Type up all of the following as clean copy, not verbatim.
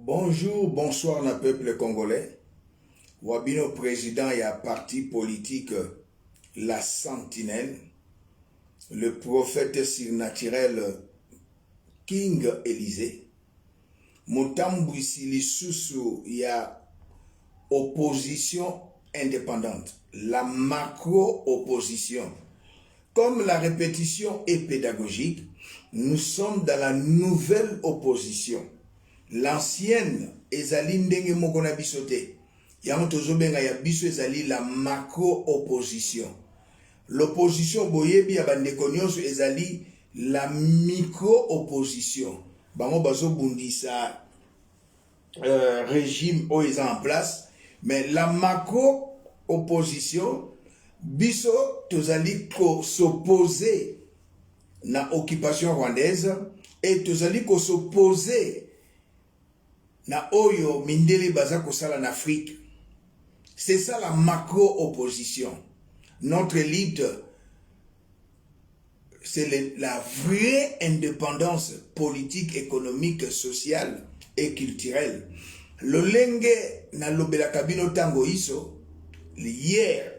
Bonjour, bonsoir, le peuple congolais. Wabino président et à parti politique La Sentinelle, le prophète surnaturel King Élysée, Moutambouissi Lissousou, il y a opposition indépendante, la macro-opposition. Comme la répétition est pédagogique, nous sommes dans la nouvelle opposition. L'ancienne ezali ndenge moko na biso te. Yango tozobenga ya biso ezali la macro-opposition. L'opposition boyebi ya bandeko nyonso ezali la micro-opposition. Bango bazo bundisa régime o eza en place, mais la macro-opposition biso tozali ko s'opposer na occupation rwandaise et tozali ko s'opposer na oyo mindele baza kosala en Afrique. C'est ça la macro-opposition. Notre élite, c'est la vraie indépendance politique, économique, sociale et culturelle. Le lenge na lobela kabino tango iso, hier,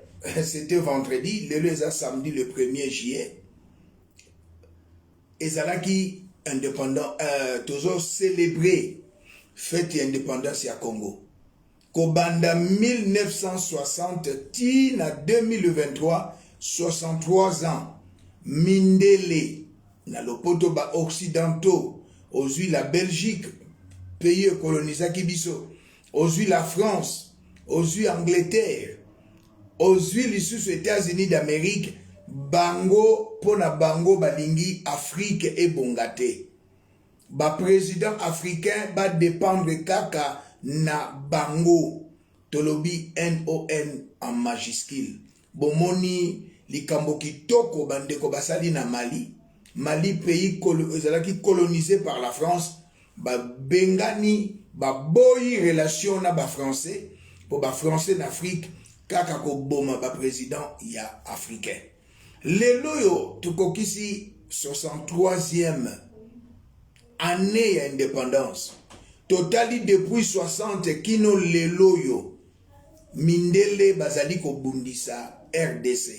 c'était vendredi, le samedi le 1er juillet, ezalaki indépendant, toujours célébré fête indépendance ya Congo. Kobanda 1960 tina 2023, 63 ans. Mindele na lopoto ba occidentaux, ozui la Belgique, pays colonisé kibiso, ozui la France, ozui Angleterre, ozui lisusu États-Unis d'Amérique, bango pona bango balingi Afrique et bongate. Ba président africain ba dépendre kaka na bango tolobi NON en majuscule. Bomoni likambo kitoko bandeko basali na Mali. Mali pays colonisé par la France. Ba bengani ba boyi relation na ba français pour ba français d'Afrique kaka ko boma ba président ya africain. Lelo yo tukokisi 63e année d'indépendance. Totali depuis 60 kino leloyo. Mindele bazali ko bundisa RDC.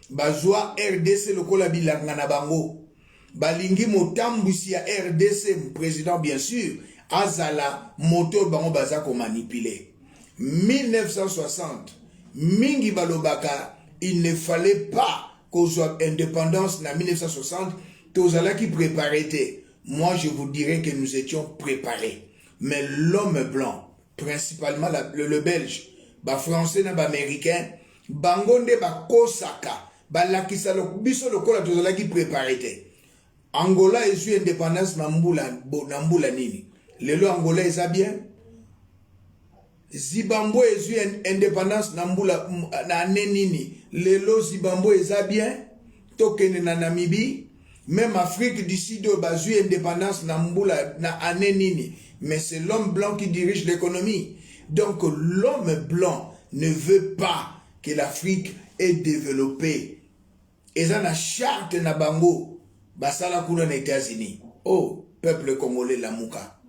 Bazwa RDC lokola bilanga na bango. Balingi motambusi ya RDC, président bien sûr, azala moto bango bazako manipuler. 1960, mingi balobaka, il ne fallait pas qu'on soit indépendance na 1960, tozala qui préparait. Moi, je vous dirais que nous étions préparés. Mais l'homme blanc, principalement le belge, ba français na ba américain, bangonde ba kosaka, ba lakisa biso lokola tozala qui préparé. Angola est eu indépendance na mbula nini. Lelo Angola est bien. Zimbabwe est eu indépendance na mbula na nini. Lelo Zimbabwe est bien. Tokene na Namibie. Même Afrique du Sud a eu indépendance na mbula na année nini. Mais c'est l'homme blanc qui dirige l'économie. Donc l'homme blanc ne veut pas que l'Afrique ait développé. Et ça na charte na bango basala kuna na États-Unis. Oh, peuple congolais Lamouka.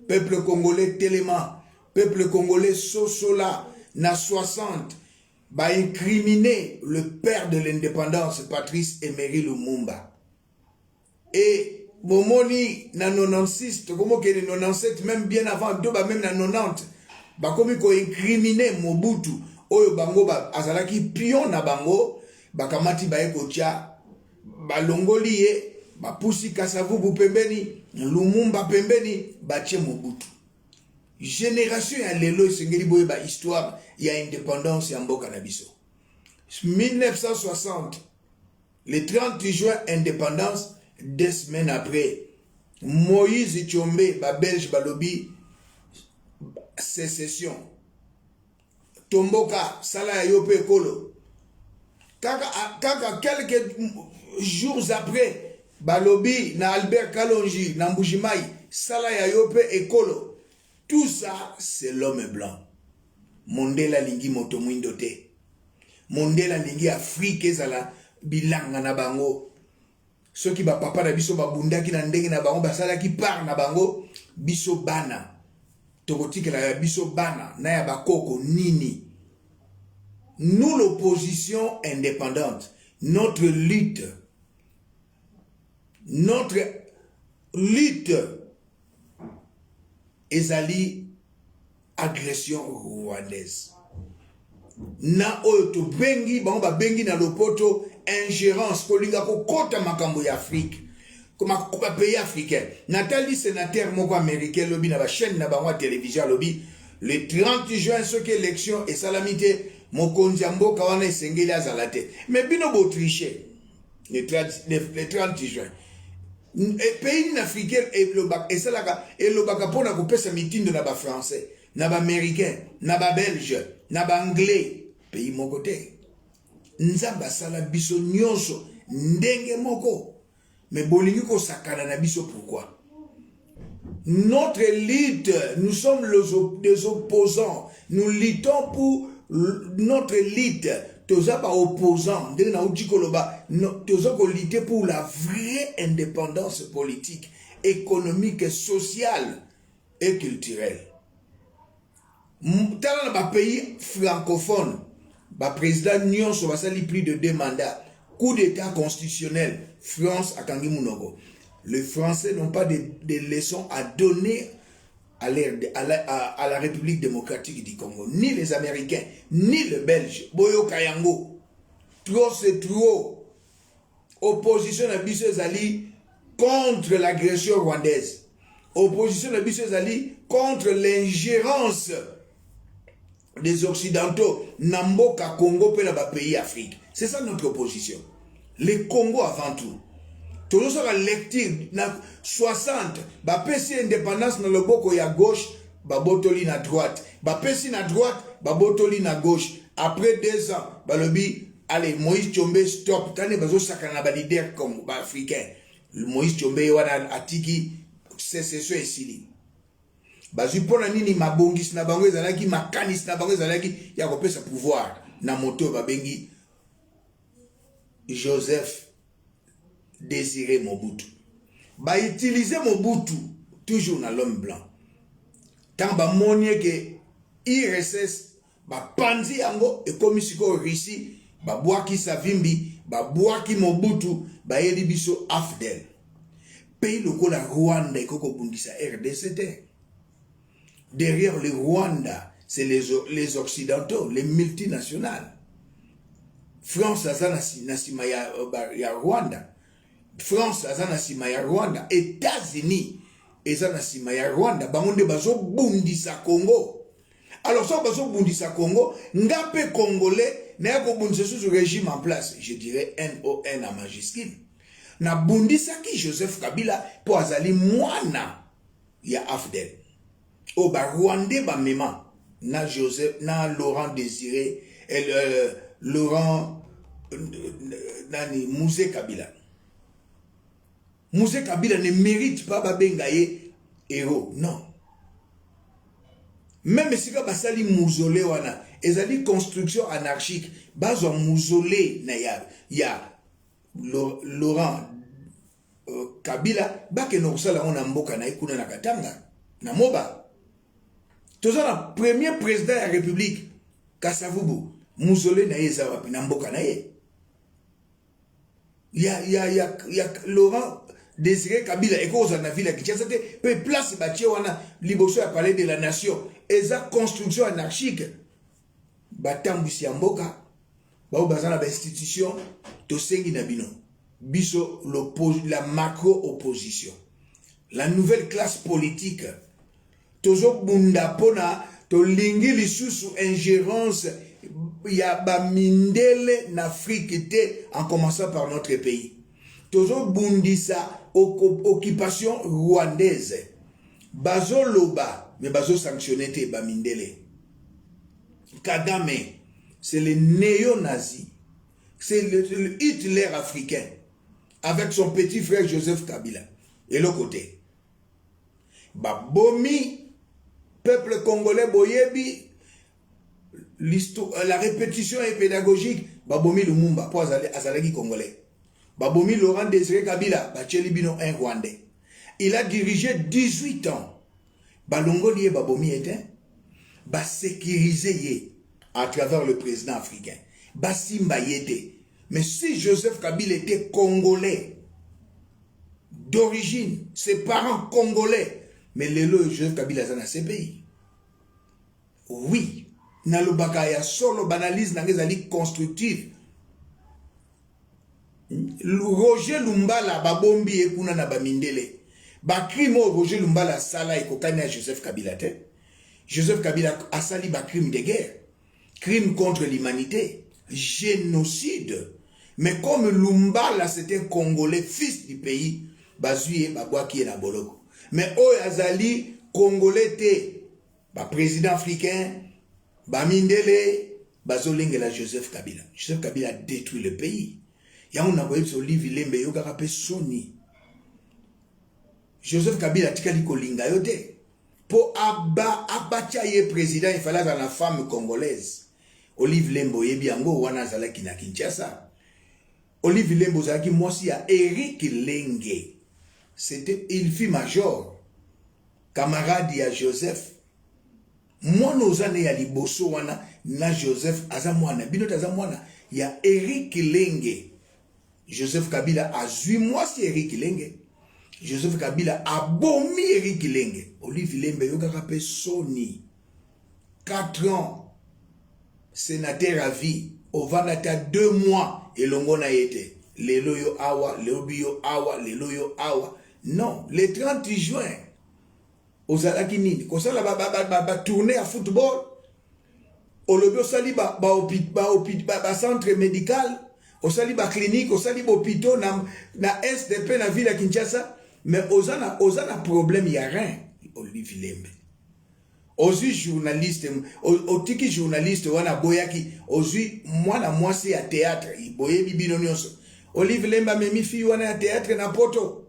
Peuple congolais Téléma. Peuple congolais Sosola na 60 ba incriminer le père de l'indépendance Patrice Emery Lumumba. Et Momoni na 96, comment que 97, même bien avant, même na 90, ba komi ko incriminer Mobutu, oyo bango ba azalaki pion na bango, ba kamati ba ekotia, ba longoli ye, ba pusi Kasavubu pembeni, Lumumba pembeni, ba tche Mobutu. Génération ya lelo sengeli boye ba histoire ya indépendance ya mboka na biso. 1960, le 30 juin indépendance. 2 semaines après, Moïse Tchombe, ba Belge balobi, sécession. Tomboka, Sala Yope Kolo. Kaka quelques jours après, balobi na Albert Kalonji, na Mbujimai, Sala Yope Ekolo. Tout ça, c'est l'homme blanc. Mondela lingi motomwindote. Mondela lingi Afrique ezala bilanga na bango. Ceux qui ba papa na biso ba bunda ki na ndenge na bango basala ki par na bango biso bana tokotikela ya biso bana na ya bakoko nini. Nous, l'opposition indépendante, notre lutte ezali agression rwandaise. Na oyo to bengi bango ba bengi na lopoto ingérence kolinga kokota makambo ya Afrique comme ba pays africain. Nathalie sénateur moko américain lobi na ba chaîne na bango télévision lobi le 30 juin ce que élection et salamité mokonzi mboka wana esengeli azalate. Mais bino bo tricher le 30 juin. Et pays africain et le baka pona kopesa mitindo na ba français, na ba américain, na ba belge, na ba anglais, pays moko te. Nzamba sala biso nyonso ndenge moko. Mais bolingi ko sakana na biso pourquoi? Notre lutte, nous sommes des opposants. Nous luttons pour notre lutte. Toza pas opposant, toza ko lutter pour la vraie indépendance politique, économique, sociale et culturelle. Dans les pays francophones, le président Nyonso va sali plus de 2 mandats. Coup d'état constitutionnel, France à Kangi Munogo. Les Français n'ont pas de leçons à donner à la République démocratique du Congo, ni les Américains, ni les Belges. Boyo Kayango, trop c'est trop. Opposition à Bissou Zali contre l'agression rwandaise. Opposition à Bissou Zali contre l'ingérence des Occidentaux. Namboka Congo pe na ba pays Afrique. C'est ça notre opposition. Le Congo avant tout. Tout le monde a lecture na 60 ba pesi indépendance na loboko ya gauche ba botoli na droite ba pesi na droite ba botoli na gauche après 2 ans ba lobi allez Moïse Tshombe stop tane bazo sakana ba leader comme ba africain Moïse Tshombe wana atiki sécession esili bazu pona nini mabongis na bango ezalaki makanis na bango ezalaki ya kopesa pouvoir na moto ba bengi Joseph Désiré Mobutu. Ba utiliser Mobutu toujours dans l'homme blanc. Tant ba monie que IRSS ba panzi yango et comme siko Russie ba boaki Savimbi ba boaki Mobutu ba yeli biso AFDEL. Pays lokola Rwanda et koko bundisa RDC. Derrière le Rwanda, c'est les occidentaux, les multinationales. France azana nasima ya Rwanda. France azana sima ya Rwanda, États-Unis ezana sima ya Rwanda, bangonde bazo bundisa Congo. Alors ça bazo bundisa Congo, ngape congolais na ko bundisa sous régime en place, je dirais NON à majuscule. Na bundisa ki Joseph Kabila po azali mwana ya AFDEL. O ba Rwandais ba mema na Joseph na Laurent Désiré et Laurent nani Mouzé Kabila. Mouzé Kabila ne mérite pas Babengaye héros, non. Même si basali mausolée wana, ezali construction anarchique, bazo mausolée na ya Laurent Kabila, bake no sala ona mboka na ikuna na Katanga, na Moba. Toza na premier président de la République, Kasavubu, mausolée na yeza wapi na mboka na ye. Ya Laurent Désiré Kabila et cause en ville qui c'était peu place bâtie wana liboso ya palais de la nation eza construction anarchique batambusi mboka ba bazana ba institution to sengi na bino biso la macro opposition la nouvelle classe politique tozo bunda pona to lingi lisusu ingérence ya ba mindele na Afrique te en commençant par notre pays. Tozo bundisa occupation rwandaise. Bazo loba, mais bazo sanctionné te ba mindele. Kagame, c'est le néo-nazi. C'est le Hitler africain. Avec son petit frère Joseph Kabila. Et l'autre côté. Ba bomi, peuple congolais boyebi, la répétition est pédagogique. Ba bomi Lumumba, pour azalaki congolais. Babomi Laurent Désiré Kabila, Bacheli Bino un Rwandais. Il a dirigé 18 ans. balongoli ye babomi ete basécuriser ye à travers le président africain basimba ye te. Mais si Joseph Kabila était congolais d'origine, ses parents congolais, mais lelo Joseph Kabila zana ce pays. Oui, nalobaka ya solo banalise nangezali constructive. Roger Lumbala babombi ekuna na bamindele. Ba crime Roger Lumbala sala ekokani à Joseph Kabila te. Joseph Kabila a sali ba crime de guerre, crime contre l'humanité, génocide. Mais comme Lumbala c'était un Congolais, fils du pays, bazuye babwaki na boloko. Mais Oyazali Congolais te, ba président africain, ba mindele, bazolinge la Joseph Kabila. Joseph Kabila a détruit le pays. Ya on a voyé sur Olivier Lembe yoga rapé Sony. Joseph Kabila tikali kolinga yote. Po abacha ye président, il fallait dans la femme congolaise. Olivier Lembo yebi yango wana zalaki na Kinshasa. Olivier Lembo zalaki mwasi ya Eric Lenge. C'était il fut major, camarade ya Joseph. Mwana ozane ya liboso wana na Joseph azamwana. Binota azamwana ya Eric Lenge. Joseph Kabila a zui mwasi Eric Lenge. Joseph Kabila a bomi Eric Lenge. Olivier Lembe yoga rappé Sony. 4 ans. Sénateur à vie. Au Vanata 2 mois. Et l'ongona était. Les loyo awa, les obio awa, les loyo awa. Non. Le 30 juin. Aux Alakinini. Comme ça, la tourner à football. Au lobby au sali ba centre médical. Au sali ba clinique. Au sali ba hôpital. Na SDP na ville à Kinshasa. Mais aux a problème, il n'y a rien. Olivier Lembe. Aujourd'hui, journaliste, au tiki journaliste, wana boyaki, aujourd'hui, moi c'est à théâtre, il boye bibino nyonso. Olivier Lembe memi fi wana à théâtre na poto.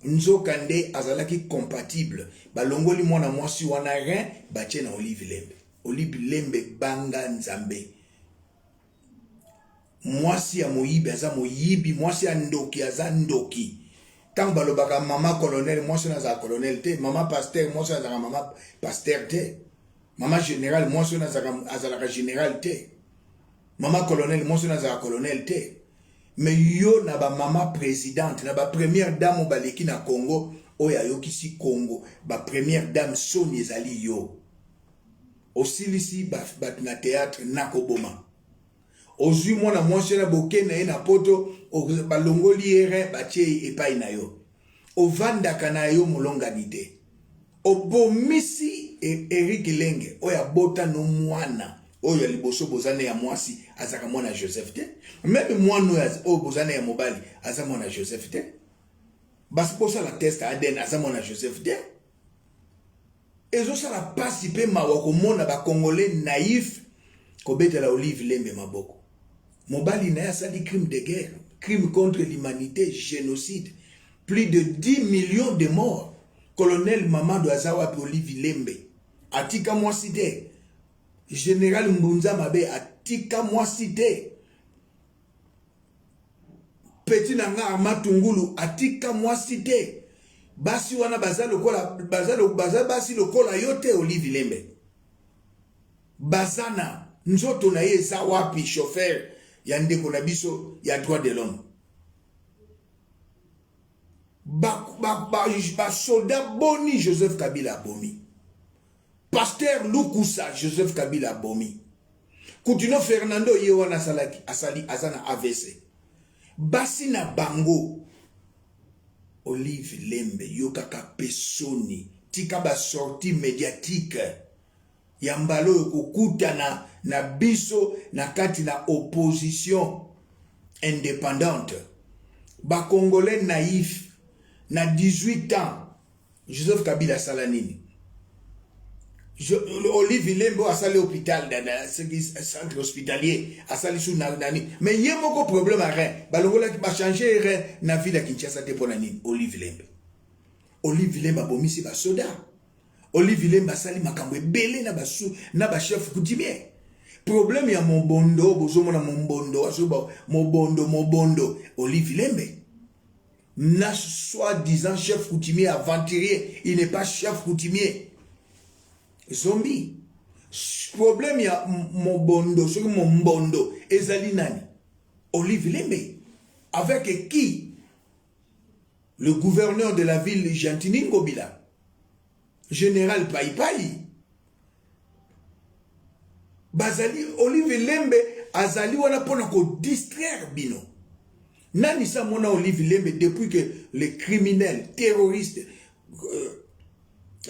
Nzo kande azalaki compatible. Balongoli moi si wana rien, bache na Olivier Lembe. Olivier Lembe banga nzambe. Moi si a moyibi aza moyibi, moi si a ndoki aza ndoki. Quand balobaka maman colonel, moi c'est un colonel te, maman pasteur, moi c'est un maman pasteur te, maman général, moi c'est un général te, maman colonel, moi c'est un colonel te. Mais yo na ba maman présidente, na ba première dame au baleki na Congo, oya yo kisi Congo, ba première dame Soni ezali yo. Aussi ici ba na théâtre na koboma. Ozui mwana mwasi na boke na ye na poto balongoli ere batie epai na yo. Ovandaka na yo molongani te. Obomisi Eric Lenge oya bota no mwana oyo liboso bozane ya mwasi azaka mwana Joseph te. Même mwana oyo bozane ya mobali aza mwana Joseph te. Basi posa la test aden aza mwana Joseph te. Ezo sala pasi pe mawa komona ba Congolais naïf kobeta la Olivier Lembe maboko. Mobali na sali crime de guerre, crime contre l'humanité, génocide. Plus de 10 millions de morts. Colonel Mamadou Azawa Olivier Lembe. Atika moi cité. Général Mbunza Mabe atika moi cité. Petit Nanga Armatungulu atika moi cité. Basi wana bazalo kola basi lokola yote Olivier Lembe. Bazana nzoto na ye za wapi chauffeur yande kona biso ya droit de l'homme. Ba soldat boni Joseph Kabila bomi. Pasteur Lukusa Joseph Kabila bomi. Coutinho Fernando yewana salaki asali azana AVC. Basi na bango Olivier Lembe yokaka pesoni tika ba sortie médiatique yambalo kokutana na biso na kati na opposition indépendante. Ba Congolais naïf na 18 ans Joseph Kabila salanini. Olivier Lembo a sali hôpital dans centre hospitalier a sali sous nani mais il y a beaucoup problème à rien balongola qui va changer rien na ville à Kinshasa te pona nini Olivier Lembe bomisi ba soda Olivier Lembe sali makambo ebele na basu na ba chef coutumier problème ya mobondo bozomo na mobondo asoba mobondo Olivier Lembe na soi-disant chef coutumier aventurier il n'est pas chef coutumier. zombie. Problème ya mobondo, ce que mon bondo, ezali nani? Olive Lembe. Avec qui? Le gouverneur de la ville Gentini Ngobila. Général Paipai. Bazali, Olive Lembe, azali wana pona ko distraire bino. Nani sa mona Olive Lembe depuis que les criminels, terroristes,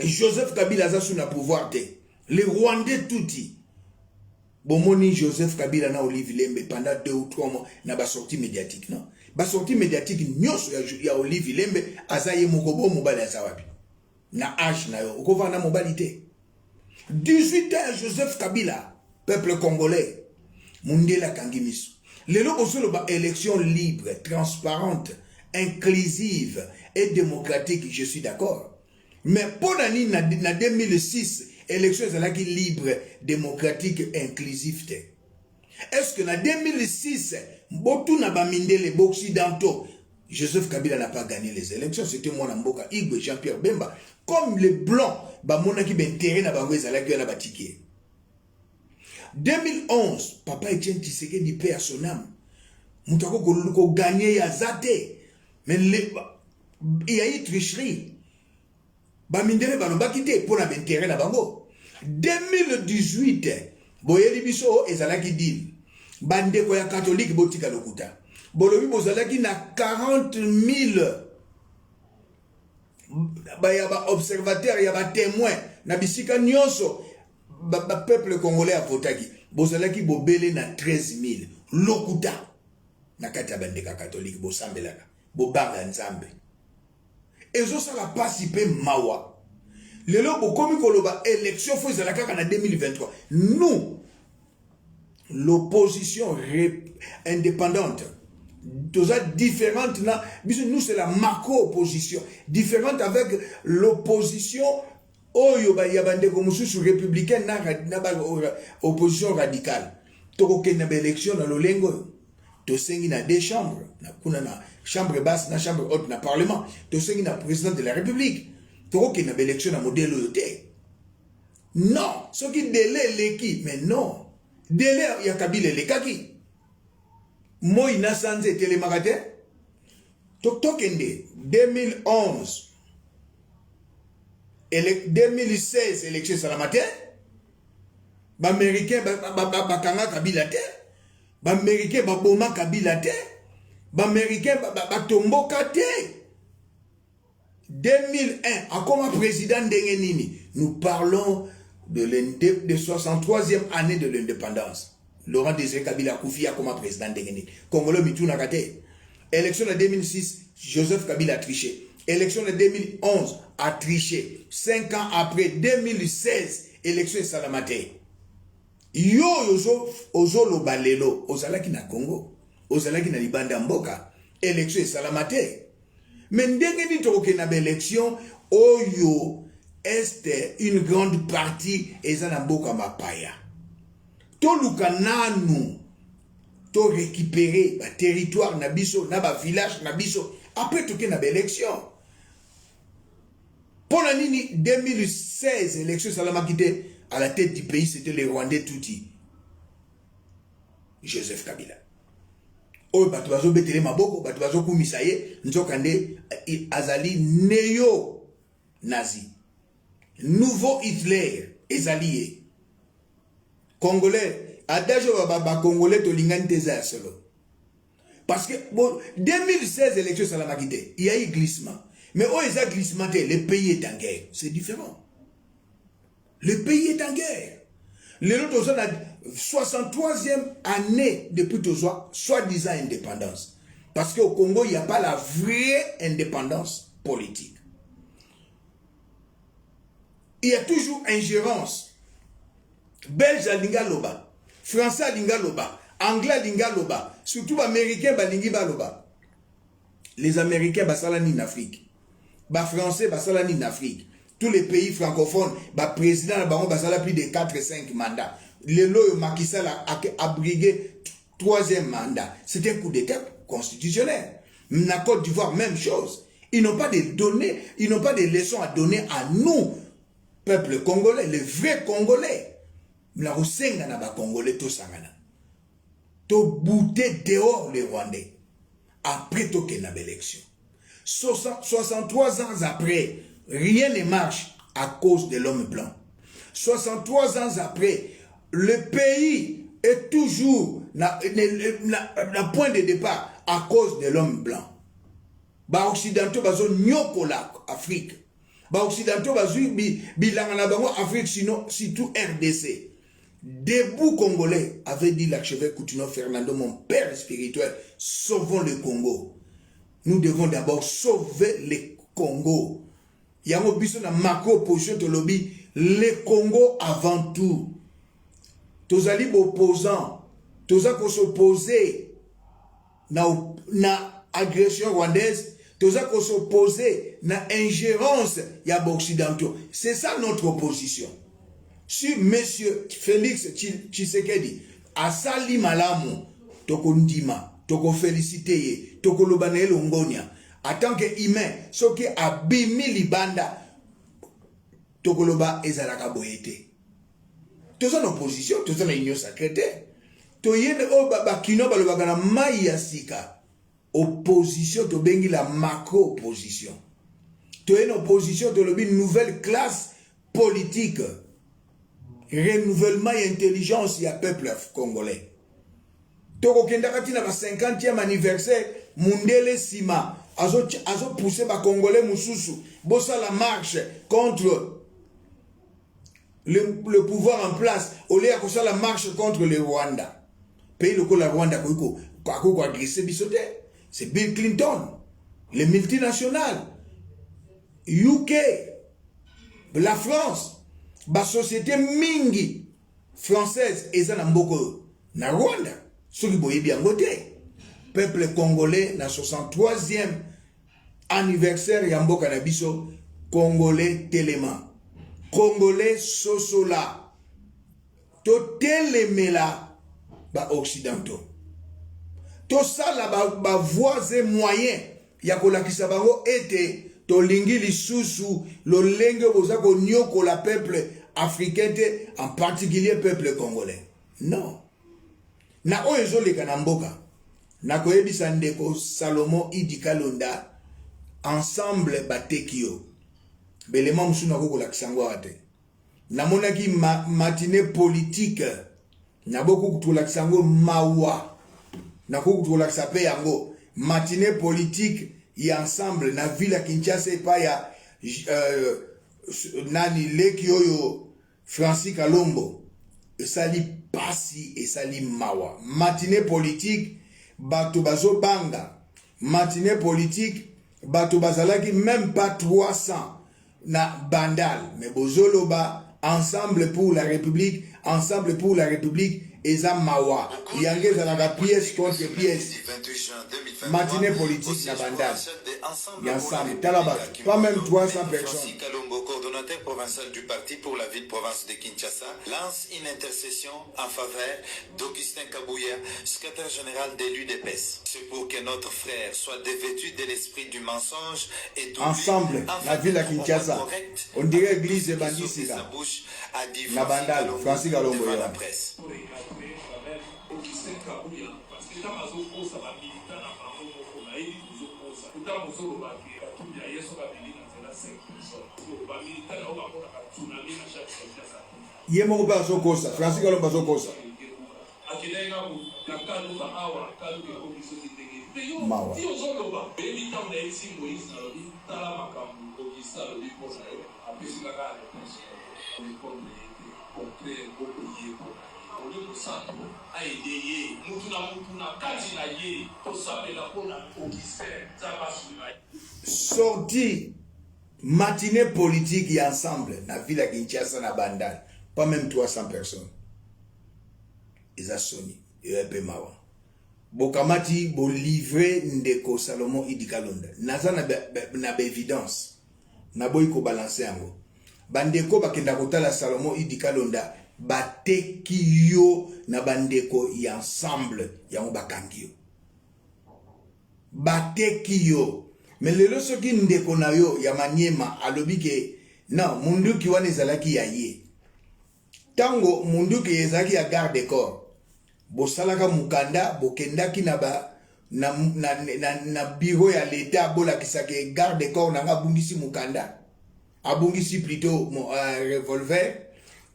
Joseph Kabila a sous le pouvoir, les Rwandais touti. Bomoni Joseph Kabila na Olive Lembe pendant 2 ou 3 mois na ba sortie médiatique, non? Ba sortie médiatique nyos ya Olive Lembe azaye mokobo mobali azawapi. Na H na yo, okova na mobilité. 18 ans Joseph Kabila, peuple congolais, Mundela Kangimiso. Lelo bosolo ba élection libre, transparente, inclusive et démocratique, je suis d'accord. Mais pour l'année 2006, élection est libre, démocratique, inclusive. Est-ce que en 2006, Botou n'a pas mindé les occidentaux, Joseph Kabila n'a pas gagné les élections, c'était moi Namboka, Igwe, Jean-Pierre Bemba, comme les blancs, Bamona qui ben terrain n'a pas gagné. 2011, Papa Etienne Tshisekedi paix à son âme. Moutako ko gagné à Zate. Mais il y a eu tricherie. Bamindele balomba kité pour la terrain na bango. 2018, boyeli biso ezalaki deal. Bande ko ya catholique botika lokuta. Bolobi bozalaki na 40 000 ba observateurs, ya ba témoins na bisika nyonso. Peuple congolais a votaki. Bozalaki bobele na 13 000. Lokuta. Na kati ya bandeka catholique bosambelaka. Bobanga nzambe. Ezo ça la participer mawa. Lelo bokomi koloba élection faut ezalaka en 2023. Nous, l'opposition indépendante, tous différente, nous c'est la macro-opposition, différente avec l'opposition Oyo ba yabande ko mususu républicaine na ba opposition radicale. Toko ke na élection na lolengo. To sengi na 2 chambres, na kuna na chambre basse na chambre haute na parlement. To sengi na président de la République. Toko ke na élection na modèle yote. Non, ce qui délai l'équipe, mais non. Délai ya Kabila lekaki. Moi na sanze télémarate. Tokende 2011 2016 élection salamate. Ba américain ba kanga Kabila te. Ba américain ba boma Kabila te. Ba américain ba tomboka te. 2001 a comme président Ndengenini, nous parlons de 63e année de l'indépendance. Laurent Désiré Kabila Koufia comme président Ndengenini. Congolo Mituna Kate. Élection de 2006, Joseph Kabila a triché. Élection de 2011 a triché. 5 ans après, 2016, élection Salamate. Yo ozo lo balelo, ozalaki na Congo, ozalaki na Libanda Mboka, élection Salamate. Mais ndenge toke na élection, oyo est une grande partie ezana Mboka mapaya. To lukananu, to récupérer ba territoire na biso, na ba village na biso, après toke na élection. Pour l'année 2016, élection Salamakite, à la tête du pays, c'était les Rwandais Touti. Joseph Kabila. Oh, batuazo betele maboko, batuazo kumisaye, nzokande azali néo-nazi. Nouveau Hitler, ezalié. Congolais, adajo baba Congolais to lingani teza solo. Parce que, bon, 2016, élection Salamakite, il y a eu glissement. Mais où est-ce glissement? Le pays est en guerre. C'est différent. Le pays est en guerre. Le la 63e année depuis soi-disant indépendance. Parce qu'au Congo, il n'y a pas la vraie indépendance politique. Il y a toujours ingérence. Belge à Lingaloba, Français à Lingaloba, Anglais à Lingaloba, surtout Américains à Lingaloba. Les Américains basalani en Afrique. Les Français basalani en Afrique. Tous les pays francophones, le président basala plus de 4-5 mandats. Le loyo Macky Sall a abrigué 3e mandat. C'est un coup d'état constitutionnel. La Côte d'Ivoire, même chose. Ils n'ont pas de données, ils n'ont pas de leçons à donner à nous, peuple congolais, les vrais Congolais. Na kosenga na ba Congolais to sangana. To bouter dehors les Rwandais. Après to ken na élection. 63 ans après, rien ne marche à cause de l'homme blanc. 63 ans après, le pays est toujours na point de départ à cause de l'homme blanc. Ba occidentaux bazo nyokola Afrique. Ba occidentaux bazo bilanga na bango Afrique sinon surtout RDC. Debout Congolais avait dit l'archevêque Coutinho Fernando, mon père spirituel, sauvons le Congo. Nous devons d'abord sauver le Congo. Yango biso na macro position de lobby, le Congo avant tout. Tozali opposants, toza ko s'opposer na agression rwandaise, toza ko s'opposer na ingérence ya occidentaux. C'est ça notre opposition. Si monsieur Félix Tshisekedi a sali malamu, toko ndima, toko féliciter, toko lobane longonia, en tant qu'humain, ce qui a bimi libanda, toko loba ezalaka boyete. Tous en opposition, tous en union secrétaire. To yene o bakino balobaka na mai ya sika. Opposition to bengi la macro opposition. To yene opposition to lobi nouvelle classe politique. Renouvellement et intelligence ya peuple congolais. Toko kendakati na ba 50e anniversaire Mundele Sima azo pousser ba congolais mususu bossa la marche contre le pouvoir en place au lieu de la marche contre le Rwanda. Pays le la Rwanda ko agressé bisote. C'est Bill Clinton, les multinationales, UK, la France. La société mingi française et na mboko na Rwanda soki boye bien ngote peuple congolais na 63e anniversaire ya mboka na biso congolais telema congolais sosola to telemela ba occidentaux to sala ba voies et moyens ya kolakisa bango ete to lingi lisusu lo lenge boza ko nyoko la peuple africain, en particulier peuple congolais. Non. Na oyezo le kanamboka. Na koyebisa ndeko Salomo Idi Kalonda ensemble batekio. Belema musuna ko la kisangwa ate. Na monaki matinée politique. Na boku kutula kisango mawa. Na ko kutula kisape yango matinée politique y ensemble na ville Kinshasa pa ya nani leki oyo Francis Kalombo esali pasi esali mawa matinée politique bato bazo banga matinée politique bato bazalaki même pas 300 na bandal mais bozoloba ensemble pour la République eza mawa yange za la pièce contre pièce matinée politique na bandal y ensemble talabat pas même 300 personnes. Kalombo, coordonnateur provincial du parti pour la ville-province de Kinshasa, lance une intercession en faveur d'Augustin Kabouya, secrétaire général de l'UDPS. C'est pour que notre frère soit dévêtu de l'esprit du mensonge et d'oubli. Ensemble, la ville de Kinshasa, on dirait église de Bandisika. La bandale, Francis Kalombo. La presse. Yemo ba sokosa, Francis Kalombo sokosa. Mawa. Sorti matinée politique et ensemble na ville à Kinshasa na bandal pas même 300 personnes ils a sonné et peu mawa bokamati bo livrer ndeko Salomo Idi Kalonda naza na évidence na boy ko balancer yango bandeko bakenda kotala Salomo Idi Kalonda bateki yo na bandeko y ensemble yango bakangi yo bateki yo mais lelo soki ndeko na yo ya Maniema alobi ke Non, munduki wana ezalaki ya ye. Tango munduki ezalaki ya garde corps. Bosalaka mukanda, bokendaki na bureau ya l'État, bolakisaki garde corps nanga bungisi mukanda. Abungisi plutôt revolver.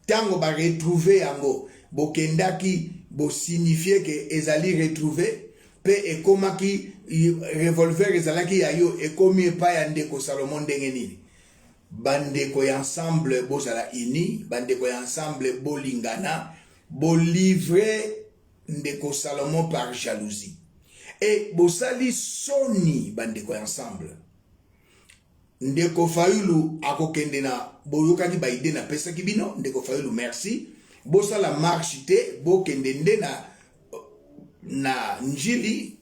Tango ba retrouver yango, bokendaki, bo signifier que ezali retrouver, pe ekomaki revolver ezalaki ya yo, ekomi pa ya ndeko Salomon ndenge nini. Bandeko ya ensemble bozala ini, bandeko ya ensemble bolingana, bolivre ndeko Salomon par jalousie. Et bosali soni bandeko ya ensemble. Ndeko Fayulu akokende na boyokaki ba ide na pesa kibino, ndeko Fayulu merci. Bosala marche te, bokende nde na njili,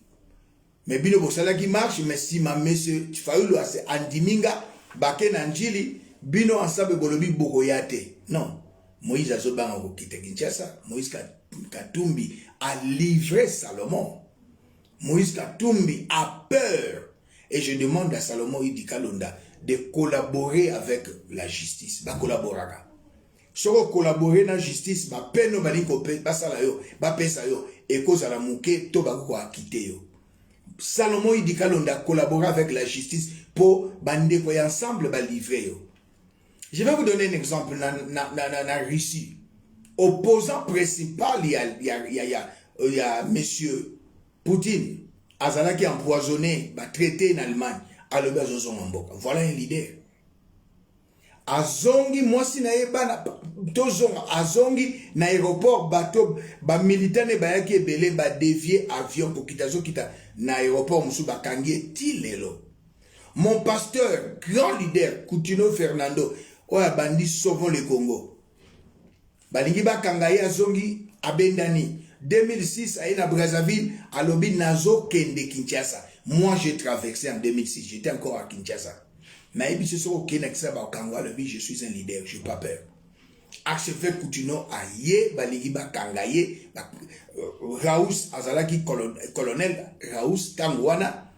mais bino bosala ki marche, mais si ma monsieur Fayulu ase andiminga, bake na njili, bino ensemble bolobi bokoyate. Non, Moïse azobanga kokite Kinshasa, Moïse Katumbi a livré Salomon. Moïse Katumbi a peur. Et je demande à Salomon Idi Kalonda de collaborer avec la justice. Ba collaboraka. Soko collaborer na justice, ba peno baliko pe, ba sala yo, ba pesa yo, et cause à la mouke, to ba ko akite yo. Salomon Idi Kalonda collaborer avec la justice pour bande ko ensemble ba livrer yo. Je vais vous donner un exemple na Russie. Opposant principal, il y a monsieur Poutine. Azalaki empoisonné, traité en Allemagne. Voilà un leader. Azongi, moi si na yeba tozonga, azongi na aéroport, bateau, militaire ne bayaki ebele, dévier avion pour kita na aéroport, musu bakangie tilelo. Mon pasteur, grand leader, Coutinho Fernando, oya bandi sauvons le Congo. Balingi bakangaye azongi abendani. 2006, à Brazzaville, à Lobi Nazo Kende Kinshasa. Moi, j'ai traversé en 2006. J'étais encore à Kinshasa. Mais je suis au Kenexa, je suis un leader. Je n'ai pas peur. Archevêque Coutinho Aye, Baligiba Kangaye, Raous Azalaki, colonel Raous Tangwana,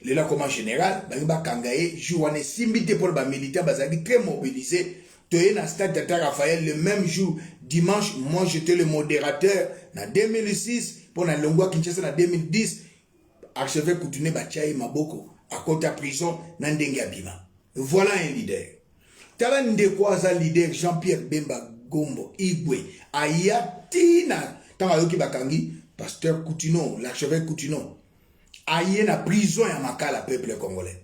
le commandant général, Baligiba Kangaye, Jouane Simbité pour les militaires, Bazaki très mobilisé. Tu es à Stade Tata Raphaël le même jour. Dimanche, moi j'étais le modérateur. En 2006, pour la Longwa Kinshasa en 2010, archevêque Coutinho Bachaye Maboko, à côté de prison, Nandenge Abima. Voilà un leader. Talan de quoi un leader, Jean-Pierre Bemba Gombo, Igwe, Ayatina, Tamayoki Bakangi, pasteur Coutinho, l'archevêque Coutinho, Aye na prison ya makala peuple congolais.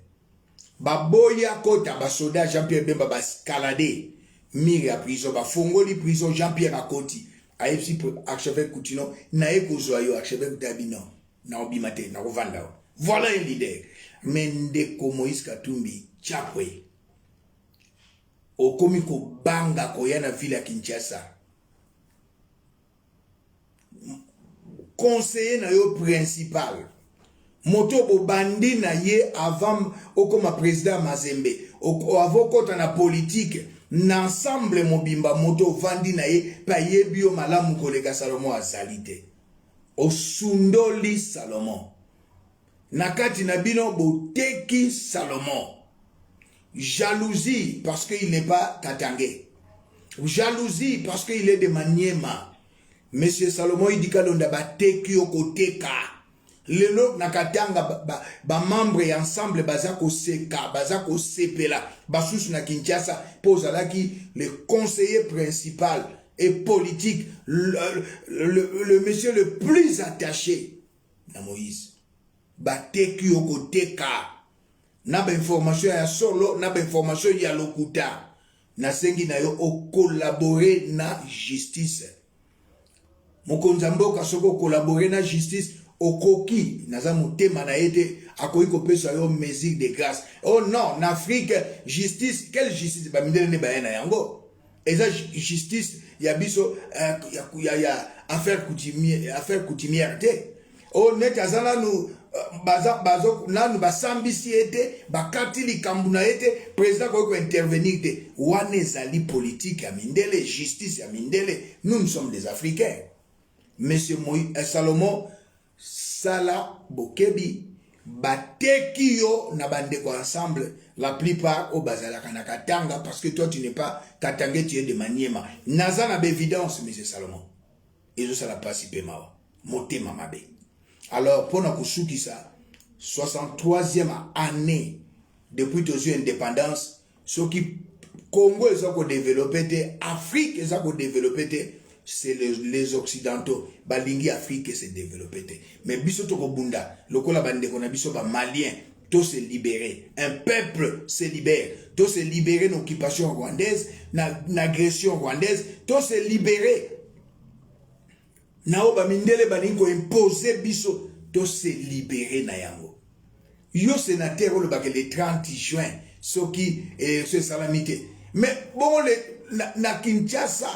Baboya kota basoda Jean-Pierre Bemba baskalade. Mire à prison, Fongoli prison, Jean-Pierre Akoti, AFC archevêque Coutinho, Naeko Zoyo, archevêque Dabino, Naobimate, Naovanda. Voilà un leader. Mendeko Moïse Katumbi, Tchapwe. Okomiko Banga Koyana Villa Kinshasa. Conseiller na yo principal. Moto Bobandi na ye avant Okoma président Mazembe. Avant kota na politique. N'ensemble mobimba moto vandi na ye pa ye bio malamu kolega Salomon azalite. Osundoli Salomon. Nakati na bino boteki Salomon. Jalousie parce qu'il n'est pas katangé. Jalousie parce qu'il est de Maniema. Monsieur Salomon Idi Kalonda bateki okoteka. Lelo nakatanga membre ensemble bazako seka bazako sepela basusu na Kinshasa pose le conseiller principal et politique le monsieur le plus attaché na Moïse bateki okoteka na ba information ya solo na ba information ya lokuta na sengi na yo o collaborer na justice mokonza mboka soko collaborer na justice Okoki, naza mutema na ete, akoki kopesa yo mesure de grâce. Oh non, en Afrique, justice, quelle justice? Ba mindele ne bayana yango. Eza justice, ya biso, ya affaire coutumière te. Oh net azala nou, nanu basambisi ete, bakati likambu na ete, président ko intervenir te. Wane zali politique ya mindele, justice ya mindele. Nous sommes des Africains. Monsieur Salomon, Sala Bokebi, bateki yo na bandeko ensemble, la plupart au bazalaka na katanga, parce que toi tu n'es pas katangé, tu es de Maniema. Naza na évidence, M. Salomon. Et ça la passe mawa. Moté mamabe. Alors, pour nous qui ça, 63e année depuis ton indépendance, ce qui Congo est développé, Afrique est développé, c'est les Occidentaux. Balingi Afrique s'est développé. Mais biso to bunda, lokola bande kona biso ba malien, tout se libérer. Un peuple se libère. Tout se libérer l'occupation rwandaise, l'agression rwandaise, tout se libérer. Nao ba mindele balingo imposer biso, tout se libérer na yango. Yo sénateur le 30 juin, ce qui est ce salamité. Mais bon, na Kinshasa,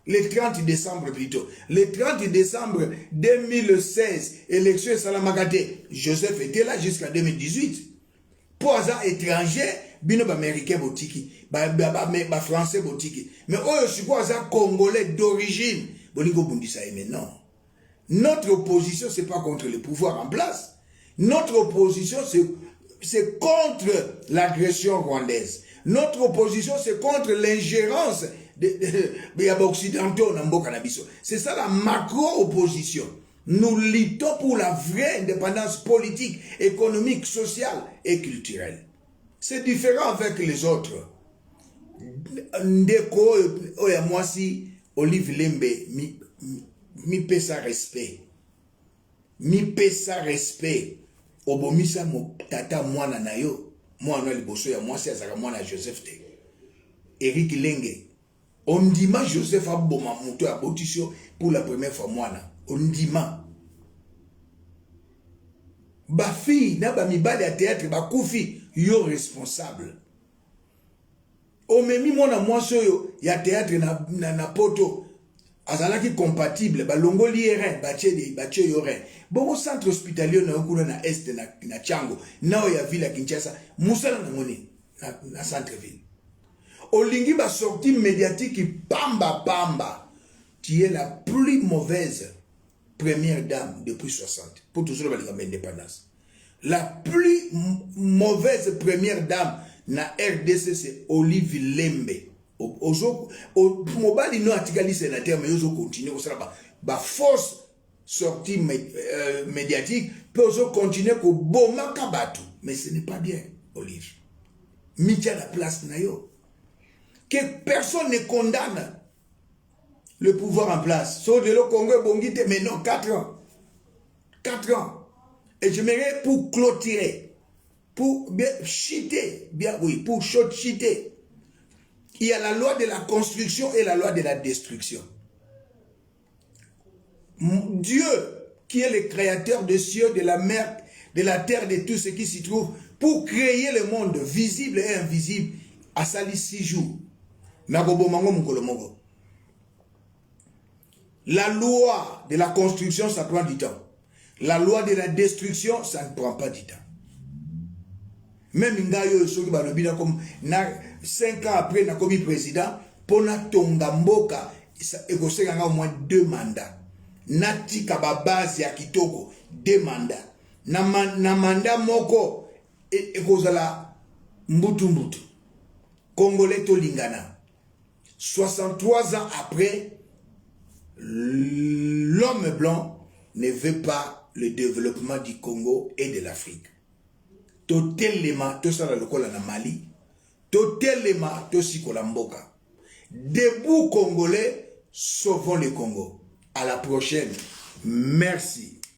le 30 décembre plutôt, le 30 décembre 2016, élection Salamagate, Joseph était là jusqu'à 2018. Pour hasard étranger, bino ba américain botiki, ba français botiki. Mais oh, je suis quoi ça congolais d'origine. Bolingo bundisa mais non. Notre opposition, c'est pas contre le pouvoir en place. Notre opposition, c'est contre l'agression rwandaise. Notre opposition, c'est contre l'ingérence des occidentaux dans le cannabis. C'est ça la macro-opposition. Nous luttons pour la vraie indépendance politique, économique, sociale et culturelle. C'est différent avec les autres. Ndeko, moi si Olive Lembe, mi pesa respect. Mi pesa respect. Obomisa mo tata mwana na yo. Mwana liboso ya mwasi azaka mwana Joseph te. Eric Lenge. Ondima Joseph aboma muto ya botisio pour la première fois mwana. Ondima. Ba fille na ba mibali ya théâtre ba kufi yo responsable. Omemi mwana mwasi yo ya théâtre na poto. Azalaki compatible balongo liere bache yore bon centre hospitalier na okuna na est na Chango nao ya ville ya Kinshasa musala na ngoni na centre ville olingi ba sortie médiatique pamba qui est la plus mauvaise première dame depuis 60 pour toujours la indépendance. La plus mauvaise première dame na RDC c'est Olive Lembe. Au mobile no article sénateur mais ils ont continué au sera ba force sortie médiatique peut continuer ko boma kabatu mais ce n'est pas bien Olive mitia la place na yo que personne ne condamne le pouvoir en place so de le Congo bongite mais non 4 ans et je m'aimerais pour clôturer pour bien cheater bien oui pour cheater. Il y a la loi de la construction et la loi de la destruction. Dieu, qui est le créateur des cieux, de la mer, de la terre, de tout ce qui s'y trouve, pour créer le monde visible et invisible, a sali 6 jours. La loi de la construction, ça prend du temps. La loi de la destruction, ça ne prend pas du temps. Même Ngayo Soki Balobina comme 5 ans après na komi président pona tonga mboka ekoseka au moins 2 mandats. Nati kababase ya kitoko 2 mandats. Na mandat moko ekozala mbutu. Congolais to lingana. 63 ans après, l'homme blanc ne veut pas le développement du Congo et de l'Afrique. Totalement, tout ça le cola na Mali, totalement, tout si mboka. Debout Congolais, sauvons le Congo. À la prochaine. Merci.